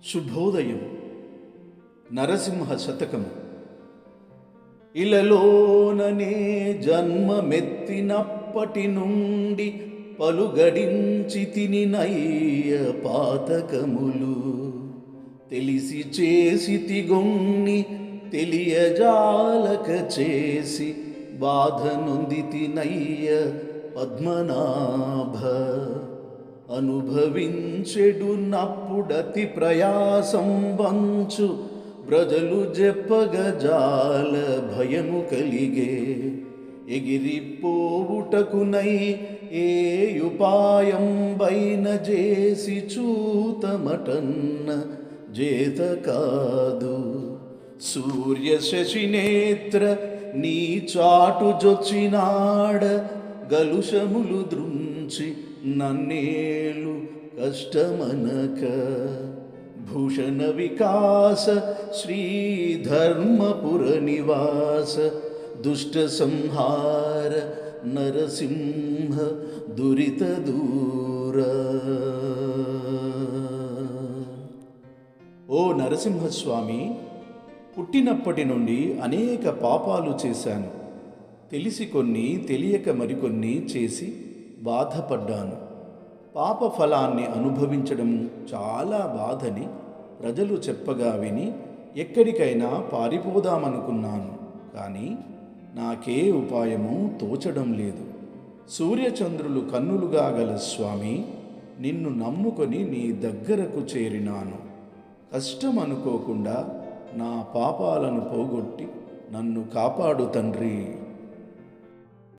శుభోదయం. నరసింహ శతకం. ఇలలోననే జన్మమెత్తినప్పటి నుండి పలుగడించి తినినయ్య పాతకములు తెలిసి చేసి తిగొన్ని తెలియజాలక చేసి బాధ నొంది తినయ్య పద్మనాభ. అనుభవించెడు నప్పుడతి ప్రయాసం వంచు ప్రజలు జెప్పగజాల భయము కలిగే. ఎగిరిపోవుటకునై ఏయుపాయం బైన చేసి చూతమటన్న జేత కాదు. సూర్య శశినేత్ర నీ చాటు జొచ్చినాడ గలుషములు దృంచి నన్నేలు కష్టమనక. భూషణ వికాస శ్రీధర్మపుర నివాస దుష్ట సంహార నరసింహ దురిత దూర. ఓ నరసింహస్వామి, పుట్టినప్పటి నుండి అనేక పాపాలు చేశాను. తెలిసి కొన్ని, తెలియక మరికొన్ని చేసి బాధపడ్డాను. పాప ఫలాన్ని అనుభవించడం చాలా బాధని ప్రజలు చెప్పగా విని ఎక్కడికైనా పారిపోదామనుకున్నాను. కానీ నాకే ఉపాయము తోచడం లేదు. సూర్యచంద్రులు కన్నులుగా గల స్వామి, నిన్ను నమ్ముకొని నీ దగ్గరకు చేరినాను. కష్టం అనుకోకుండా నా పాపాలను పోగొట్టి నన్ను కాపాడు తండ్రి.